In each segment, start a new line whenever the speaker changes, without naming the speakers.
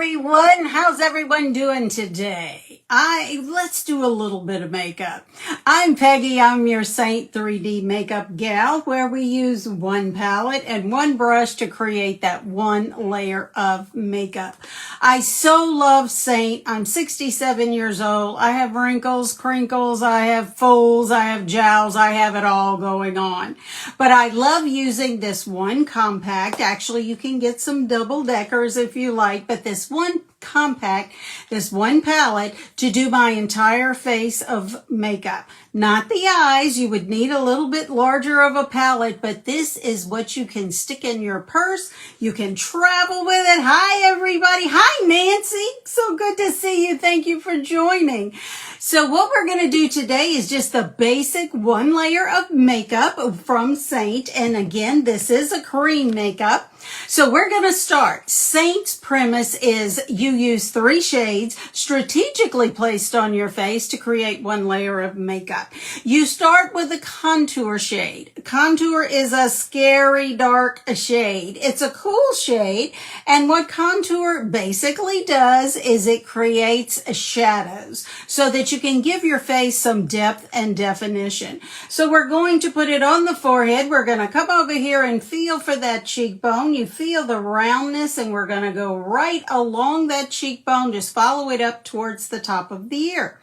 everyone. How's everyone doing today? Let's do a little bit of makeup. I'm Peggy. I'm your Seint 3D makeup gal, where we use one palette and one brush to create that one layer of makeup. I so love Seint. I'm 67 years old. I have wrinkles, crinkles, I have folds, I have jowls, I have it all going on. But I love using this one compact. Actually, you can get some double deckers if you like, but this one compact, this one palette to do my entire face of makeup. Not the eyes. You would need a little bit larger of a palette, but this is what you can stick in your purse. You can travel with it. Hi, everybody. Hi, Nancy. So good to see you. Thank you for joining. So what we're going to do today is just the basic one layer of makeup from Seint. And again, this is a cream makeup. So we're going to start. Seint's premise is you use 3 shades strategically placed on your face to create one layer of makeup. You start with a contour shade. Contour is a scary dark shade. It's a cool shade. And what contour basically does is it creates shadows so that you can give your face some depth and definition. So we're going to put it on the forehead. We're going to come over here and feel for that cheekbone. You feel the roundness, and we're going to go right along that cheekbone. Just follow it up towards the top of the ear.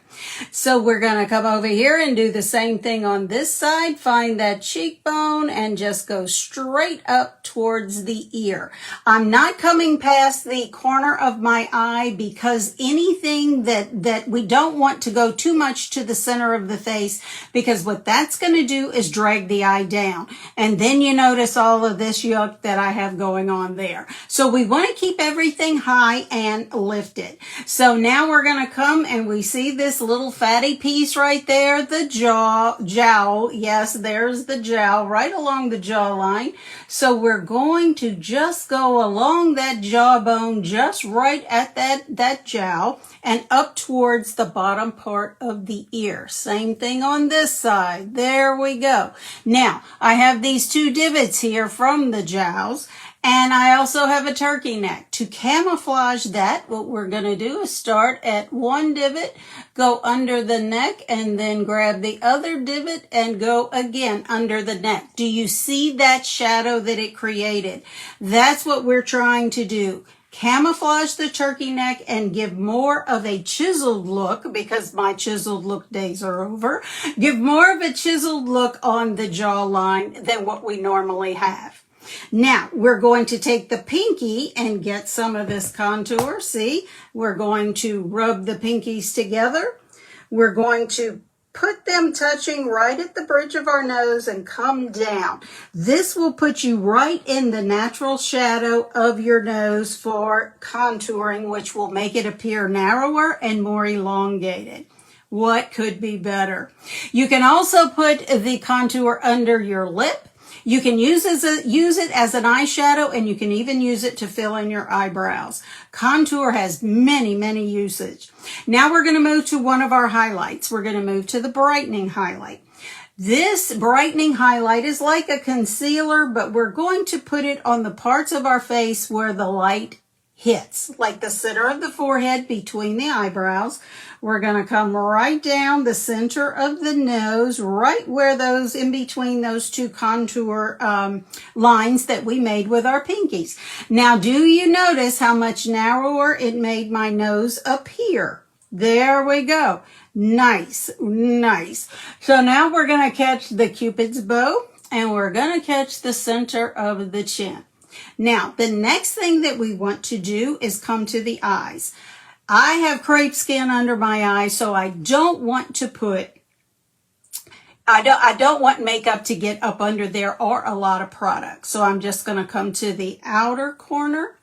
So we're going to come over here and do the same thing on this side. Find that cheekbone and just go straight up towards the ear. I'm not coming past the corner of my eye because anything that we don't want to go too much to the center of the face, because what that's going to do is drag the eye down. And then you notice all of this yuck that I have going on there. So we want to keep everything high and lifted. So now we're going to come and we see this little fatty piece right there, the jowl. Yes, there's the jowl right along the jawline. So we're going to just go along that jawbone, just right at that jowl, and up towards the bottom part of the ear. Same thing on this side. There we go. Now, I have these 2 divots here from the jowls. And I also have a turkey neck. To camouflage that, what we're going to do is start at one divot, go under the neck, and then grab the other divot and go again under the neck. Do you see that shadow that it created? That's what we're trying to do. Camouflage the turkey neck and give more of a chiseled look, because my chiseled look days are over. Give more of a chiseled look on the jawline than what we normally have. Now, we're going to take the pinky and get some of this contour. See, we're going to rub the pinkies together. We're going to put them touching right at the bridge of our nose and come down. This will put you right in the natural shadow of your nose for contouring, which will make it appear narrower and more elongated. What could be better? You can also put the contour under your lip. You can use it as an eyeshadow, and you can even use it to fill in your eyebrows. Contour has many, many uses. Now we're going to move to one of our highlights. We're going to move to the brightening highlight. This brightening highlight is like a concealer, but we're going to put it on the parts of our face where the light hits, like the center of the forehead between the eyebrows. We're going to come right down the center of the nose, right where those, in between those 2 contour lines that we made with our pinkies. Now, do you notice how much narrower it made my nose appear? There we go. Nice, nice. So now we're going to catch the Cupid's bow, and we're going to catch the center of the chin. Now, the next thing that we want to do is come to the eyes. I have crepe skin under my eyes, so I don't want to put, I don't want makeup to get up under there or a lot of product. So I'm just going to come to the outer corner,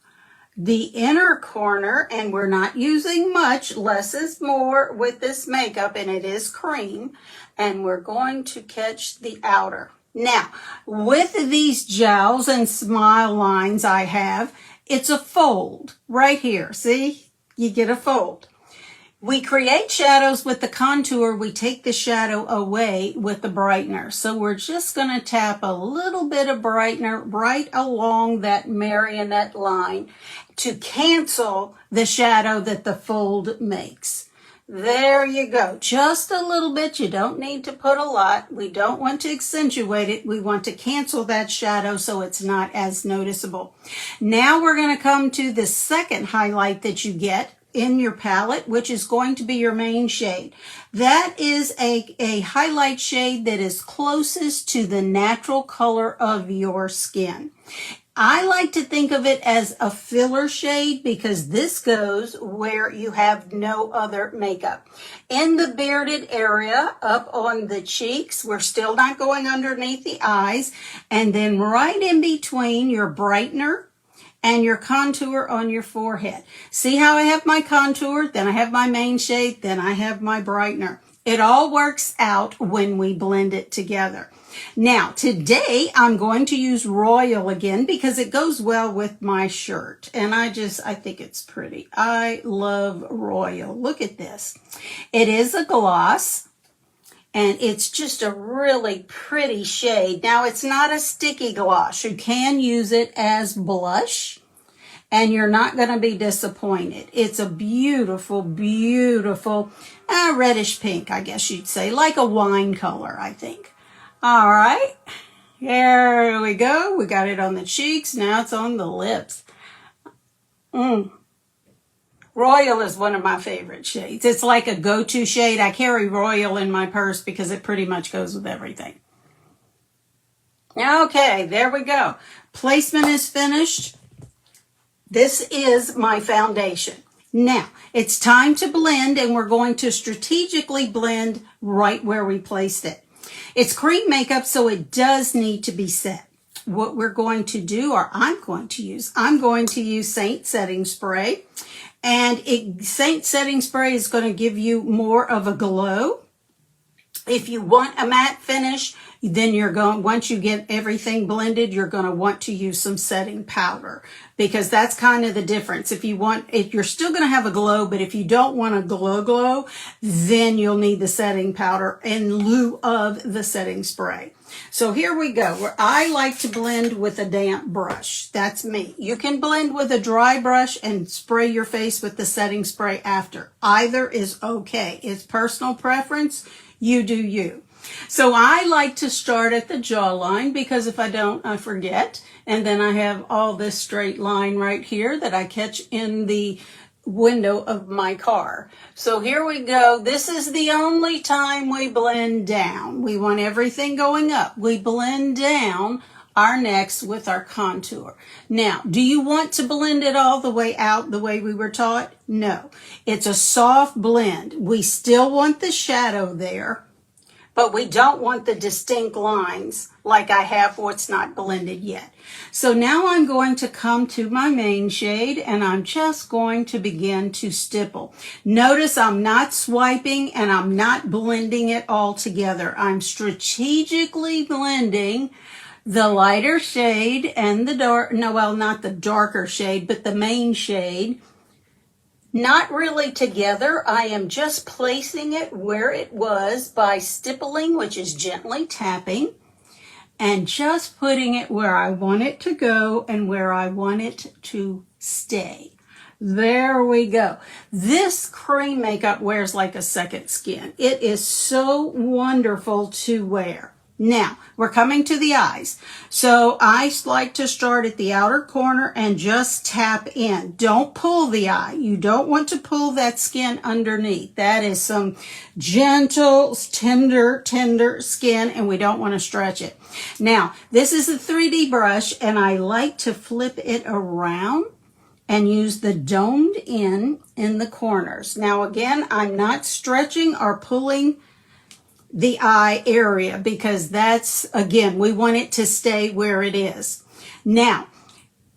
the inner corner, and we're not using much. Less is more with this makeup, and it is cream. And we're going to catch the outer. Now, with these jowls and smile lines I have, it's a fold right here. See? You get a fold. We create shadows with the contour. We take the shadow away with the brightener. So we're just going to tap a little bit of brightener right along that marionette line. to cancel the shadow that the fold makes. There you go. Just a little bit. You don't need to put a lot. We don't want to accentuate it. We want to cancel that shadow so it's not as noticeable. Now we're going to come to the second highlight that you get in your palette, which is going to be your main shade. That is a highlight shade that is closest to the natural color of your skin. I like to think of it as a filler shade because this goes where you have no other makeup. In the bearded area, up on the cheeks, we're still not going underneath the eyes, and then right in between your brightener and your contour on your forehead. See how I have my contour, then I have my main shade, then I have my brightener. It all works out when we blend it together. Now, today I'm going to use Royal again because it goes well with my shirt. And I think it's pretty. I love Royal. Look at this. It is a gloss. And it's just a really pretty shade. Now, it's not a sticky gloss. You can use it as blush, and you're not going to be disappointed. It's a beautiful, beautiful reddish pink, I guess you'd say, like a wine color, I think. All right, here we go. We got it on the cheeks. Now it's on the lips. Royal is one of my favorite shades. It's like a go-to shade. I carry Royal in my purse because it pretty much goes with everything. Okay, there we go. Placement is finished. This is my foundation. Now, it's time to blend, and we're going to strategically blend right where we placed it. It's cream makeup, so it does need to be set. What we're going to do, or I'm going to use Seint setting spray. And Seint setting spray is going to give you more of a glow. If you want a matte finish, then once you get everything blended, you're going to want to use some setting powder, because that's kind of the difference. If you're still going to have a glow, but if you don't want a glow, then you'll need the setting powder in lieu of the setting spray. So here we go. Where I like to blend with a damp brush. That's me. You can blend with a dry brush and spray your face with the setting spray after. Either is okay. It's personal preference. You do you. So I like to start at the jawline, because if I don't, I forget. And then I have all this straight line right here that I catch in the window of my car. So here we go. This is the only time we blend down. We want everything going up. We blend down our necks with our contour. Now, do you want to blend it all the way out the way we were taught? No. It's a soft blend. We still want the shadow there, but we don't want the distinct lines like I have what's not blended yet. So now I'm going to come to my main shade, and I'm just going to begin to stipple. Notice I'm not swiping and I'm not blending it all together. I'm strategically blending the lighter shade and the not the darker shade, but the main shade. Not really together. I am just placing it where it was by stippling, which is gently tapping, and just putting it where I want it to go and where I want it to stay. There we go. This cream makeup wears like a second skin. It is so wonderful to wear. Now, we're coming to the eyes. So I like to start at the outer corner and just tap in. Don't pull the eye. You don't want to pull that skin underneath. That is some gentle, tender skin, and we don't want to stretch it. Now, this is a 3D brush, and I like to flip it around and use the domed in the corners. Now, again, I'm not stretching or pulling the eye area, because that's, again, we want it to stay where it is. Now,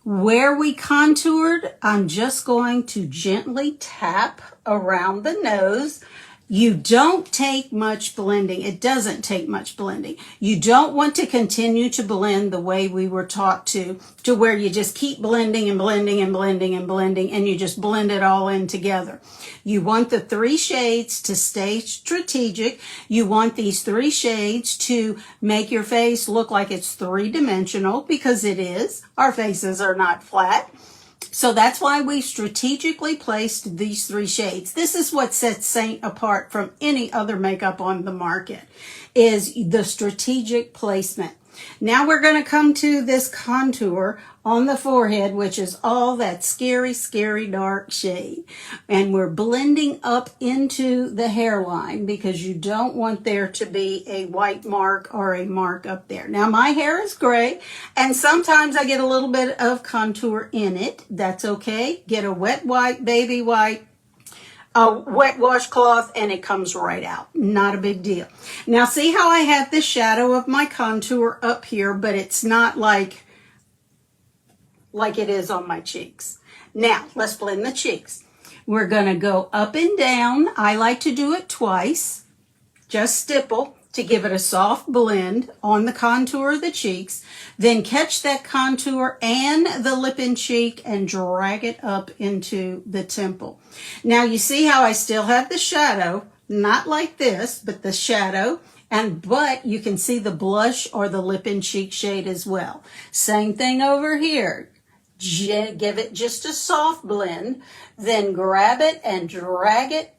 where we contoured, I'm just going to gently tap around the nose. You don't take much blending. It doesn't take much blending. You don't want to continue to blend the way we were taught to where you just keep blending and blending and blending and blending, and you just blend it all in together. You want the 3 shades to stay strategic. You want these 3 shades to make your face look like it's 3-dimensional, because it is. Our faces are not flat. So that's why we strategically placed these 3 shades. This is what sets Seint apart from any other makeup on the market, is the strategic placement. Now we're going to come to this contour on the forehead, which is all that scary, scary dark shade. And we're blending up into the hairline because you don't want there to be a white mark or a mark up there. Now my hair is gray, and sometimes I get a little bit of contour in it. That's okay. Get a wet wipe, baby wipe, a wet washcloth, and it comes right out. Not a big deal. Now see how I have the shadow of my contour up here, but it's not like it is on my cheeks. Now let's blend the cheeks. We're going to go up and down. I like to do it twice. Just stipple to give it a soft blend on the contour of the cheeks. Then catch that contour and the lip and cheek and drag it up into the temple. Now you see how I still have the shadow, not like this, but the shadow, but you can see the blush or the lip and cheek shade as well. Same thing over here. Give it just a soft blend, then grab it and drag it,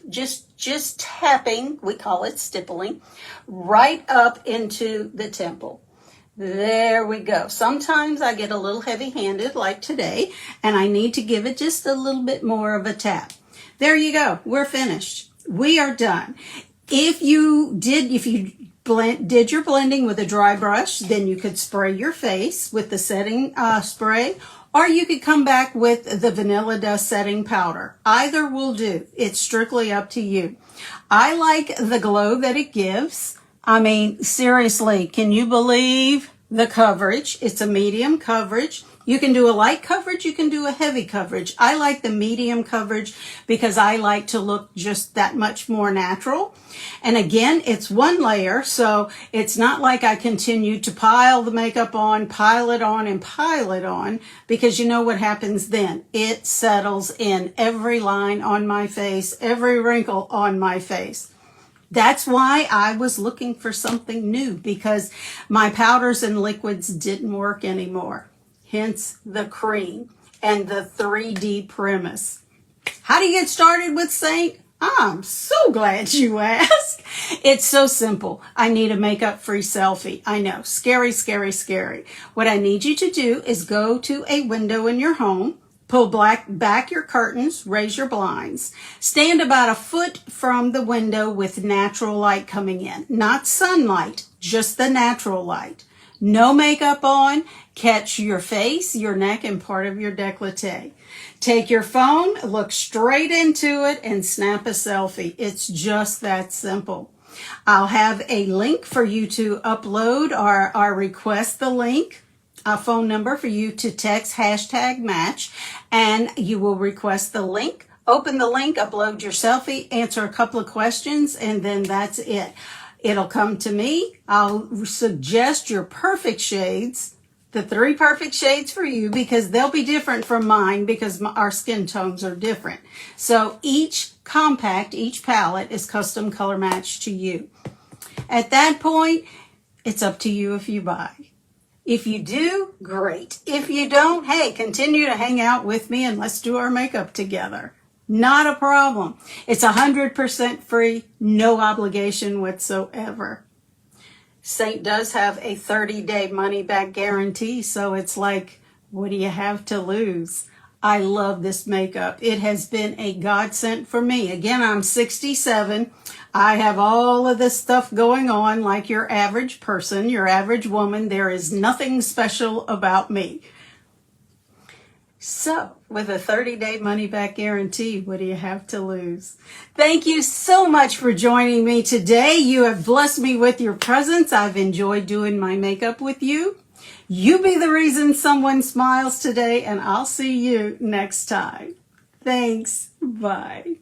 just tapping, we call it stippling, right up into the temple. There we go. Sometimes I get a little heavy-handed like today, and I need to give it just a little bit more of a tap. There you go. We're finished. We are done. If you did your blending with a dry brush, then you could spray your face with the setting spray, or you could come back with the Vanilla Dust setting powder. Either will do. It's strictly up to you. I like the glow that it gives. I mean, seriously, can you believe the coverage? It's a medium coverage. You can do a light coverage, you can do a heavy coverage. I like the medium coverage because I like to look just that much more natural. And again, it's 1 layer, so it's not like I continue to pile the makeup on, pile it on, and pile it on, because you know what happens then. It settles in every line on my face, every wrinkle on my face. That's why I was looking for something new, because my powders and liquids didn't work anymore. Hence the cream and the 3D premise. How do you get started with Seint? I'm so glad you asked. It's so simple. I need a makeup-free selfie. I know, scary, scary, scary. What I need you to do is go to a window in your home, pull back your curtains, raise your blinds. Stand about 1 foot from the window with natural light coming in. Not sunlight, just the natural light. No makeup on. Catch your face, your neck, and part of your décolleté. Take your phone, look straight into it, and snap a selfie. It's just that simple. I'll have a link for you to upload or request the link, a phone number for you to text #match, and you will request the link. Open the link, upload your selfie, answer a couple of questions, and then that's it. It'll come to me. I'll suggest your perfect shades, the 3 perfect shades for you, because they'll be different from mine because our skin tones are different. So each compact, each palette is custom color matched to you. At that point, it's up to you if you buy. If you do, great. If you don't, hey, continue to hang out with me and let's do our makeup together. Not a problem. It's 100% free, no obligation whatsoever. Seint does have a 30-day money-back guarantee, so it's like, what do you have to lose? I love this makeup. It has been a godsend for me. Again, I'm 67. I have all of this stuff going on like your average person, your average woman. There is nothing special about me. So, with a 30-day money-back guarantee, what do you have to lose? Thank you so much for joining me today. You have blessed me with your presence. I've enjoyed doing my makeup with you. You be the reason someone smiles today, and I'll see you next time. Thanks. Bye.